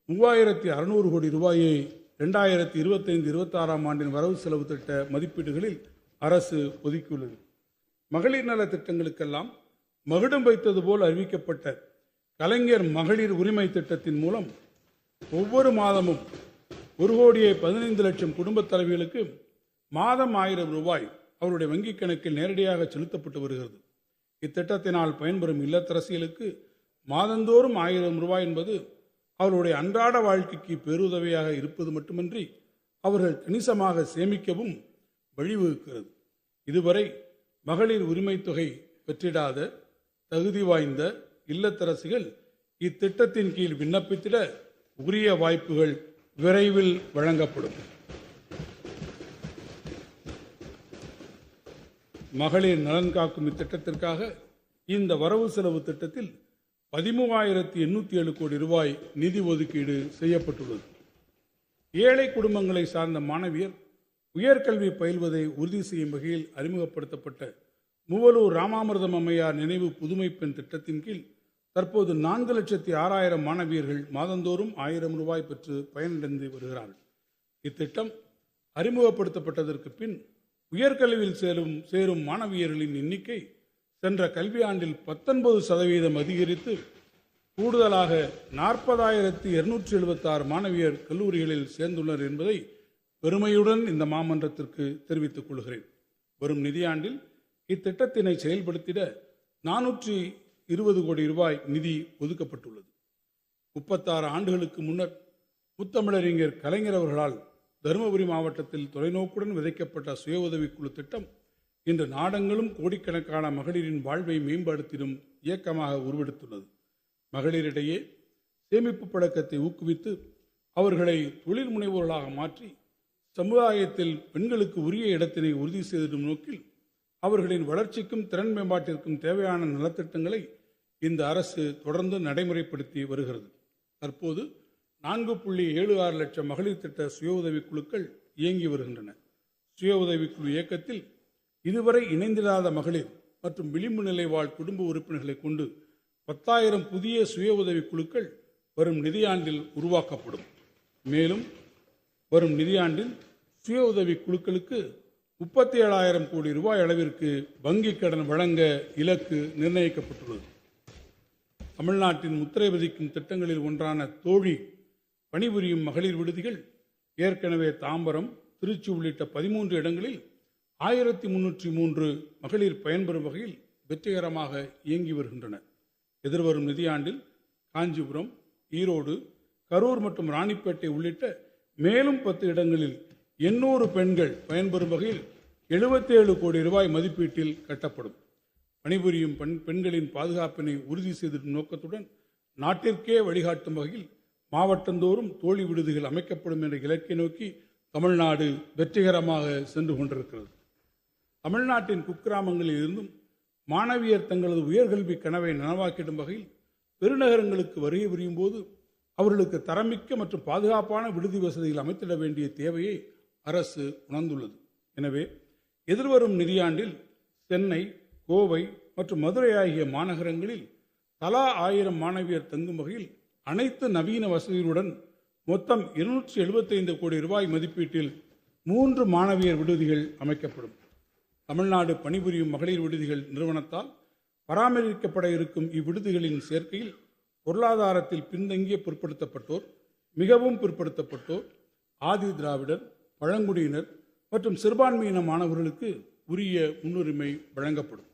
3600 கோடி ரூபாயை 2025-26 ஆண்டின் வரவு செலவு திட்ட மதிப்பீடுகளில் அரசு ஒதுக்கியுள்ளது. மகளிர் நல திட்டங்களுக்கெல்லாம் மகுடம் வைத்தது போல் அறிவிக்கப்பட்ட கலைஞர் மகளிர் உரிமை திட்டத்தின் மூலம் ஒவ்வொரு மாதமும் 1,15,00,000 குடும்பத் தலைவிகளுக்கு மாதம் 1000 ரூபாய் அவருடைய வங்கிக் கணக்கில் நேரடியாக செலுத்தப்பட்டு வருகிறது. இத்திட்டத்தினால் பயன்பெறும் இல்லத்தரசிகளுக்கு மாதந்தோறும் 1000 ரூபாய் என்பது அவர்களுடைய அன்றாட வாழ்க்கைக்கு பேருதவியாக இருப்பது மட்டுமின்றி அவர்கள் கணிசமாக சேமிக்கவும் வழிவகுக்கிறது. இதுவரை மகளிர் உரிமை தொகை பெற்றிடாத தகுதி வாய்ந்த இல்லத்தரசிகள் இத்திட்டத்தின் கீழ் விண்ணப்பித்திட உரிய வாய்ப்புகள் விரைவில் வழங்கப்படும். மகளிர் நலன் காக்கும் இத்திட்டத்திற்காக இந்த வரவு செலவு திட்டத்தில் 13,807 கோடி ரூபாய் நிதி ஒதுக்கீடு செய்யப்பட்டுள்ளது. ஏழை குடும்பங்களை சார்ந்த மாணவியர் உயர்கல்வி பயில்வதை உறுதி செய்யும் வகையில் அறிமுகப்படுத்தப்பட்ட மூவலூர் ராமாமிர்தம் அம்மையார் நினைவு புதுமை பெண் திட்டத்தின் கீழ் தற்போது 4,06,000 மாணவியர்கள் மாதந்தோறும் 1000 ரூபாய் பெற்று பயனடைந்து வருகிறார்கள். இத்திட்டம் அறிமுகப்படுத்தப்பட்டதற்கு பின் உயர்கல்வியில் சேரும் மாணவியர்களின் எண்ணிக்கை சென்ற கல்வியாண்டில் 19% அதிகரித்து கூடுதலாக 40,276 மாணவியர் கல்லூரிகளில் சேர்ந்துள்ளனர் என்பதை பெருமையுடன் இந்த மாமன்றத்திற்கு தெரிவித்துக் கொள்கிறேன். வரும் நிதியாண்டில் இத்திட்டத்தினை செயல்படுத்திட 420 கோடி ரூபாய் நிதி ஒதுக்கப்பட்டுள்ளது. 36 ஆண்டுகளுக்கு முன்னர் முத்தமிழறிஞர் கலைஞர் அவர்களால் தருமபுரி மாவட்டத்தில் தொலைநோக்குடன் விதைக்கப்பட்ட சுய உதவிக்குழு திட்டம் இன்று நாடெங்கிலும் கோடிக்கணக்கான மகளிரின் வாழ்வை மேம்படுத்திடும் இயக்கமாக உருவெடுத்துள்ளது. மகளிரிடையே சேமிப்பு பழக்கத்தை ஊக்குவித்து அவர்களை தொழில் முனைவோர்களாக மாற்றி சமுதாயத்தில் பெண்களுக்கு உரிய இடத்தினை உறுதி செய்திடும் நோக்கில் அவர்களின் வளர்ச்சிக்கும் திறன் மேம்பாட்டிற்கும் தேவையான நலத்திட்டங்களை இந்த அரசு தொடர்ந்து நடைமுறைப்படுத்தி வருகிறது. தற்போது 4.76 லட்சம் மகளிர் திட்ட சுய உதவி குழுக்கள் இயங்கி வருகின்றன. சுய உதவிக்குழு இயக்கத்தில் இதுவரை இணைந்திராத மகளிர் மற்றும் விளிம்பு நிலை வாழ் குடும்ப உறுப்பினர்களை கொண்டு 10,000 புதிய சுய உதவி குழுக்கள் வரும் நிதியாண்டில் உருவாக்கப்படும். மேலும் வரும் நிதியாண்டில் சுய உதவி குழுக்களுக்கு 37,000 கோடி ரூபாய் அளவிற்கு வங்கிக் கடன் வழங்க இலக்கு நிர்ணயிக்கப்பட்டுள்ளது. தமிழ்நாட்டின் முத்திரை பதிக்கும் திட்டங்களில் ஒன்றான தோழி பணிபுரியும் மகளிர் விடுதிகள் ஏற்கனவே தாம்பரம், திருச்சி உள்ளிட்ட 13 இடங்களில் 1,303 மகளிர் பயன்பெறும் வகையில் வெற்றிகரமாக இயங்கி வருகின்றன. எதிர்வரும் நிதியாண்டில் காஞ்சிபுரம், ஈரோடு, கரூர் மற்றும் ராணிப்பேட்டை உள்ளிட்ட மேலும் 10 இடங்களில் 800 பெண்கள் பயன்பெறும் வகையில் 77 கோடி ரூபாய் மதிப்பீட்டில் கட்டப்படும். பணிபுரியும் பெண்களின் பாதுகாப்பினை உறுதி செய்திடும் நோக்கத்துடன் நாட்டிற்கே வழிகாட்டும் வகையில் மாவட்டந்தோறும் தோழி விடுதிகள் அமைக்கப்படும் என்ற இலக்கை நோக்கி தமிழ்நாடு வெற்றிகரமாக சென்று கொண்டிருக்கிறது. தமிழ்நாட்டின் குக்கிராமங்களில் இருந்தும் மாணவியர் தங்களது உயர்கல்வி கனவை நனவாக்கிடும் வகையில் பெருநகரங்களுக்கு வருகை புரியும் போது அவர்களுக்கு தரமிக்க மற்றும் பாதுகாப்பான விடுதி வசதிகள் அமைத்திட வேண்டிய தேவையை அரசு உணர்ந்துள்ளது. எனவே எதிர்வரும் நிதியாண்டில் சென்னை, கோவை மற்றும் மதுரை ஆகிய மாநகரங்களில் தலா 1000 மாணவியர் தங்கும் வகையில் அனைத்து நவீன வசதிகளுடன் மொத்தம் 275 கோடி ரூபாய் மதிப்பீட்டில் 3 மாணவியர் விடுதிகள் அமைக்கப்படும். தமிழ்நாடு பணிபுரியும் மகளிர் விடுதிகள் நிறுவனத்தால் பராமரிக்கப்பட இருக்கும் இவ்விடுதிகளின் சேர்க்கையில் பொருளாதாரத்தில் பின்தங்கிய பிற்படுத்தப்பட்டோர், மிகவும் பிற்படுத்தப்பட்டோர், ஆதி திராவிடர், பழங்குடியினர் மற்றும் சிறுபான்மையின மாணவர்களுக்கு உரிய முன்னுரிமை வழங்கப்படும்.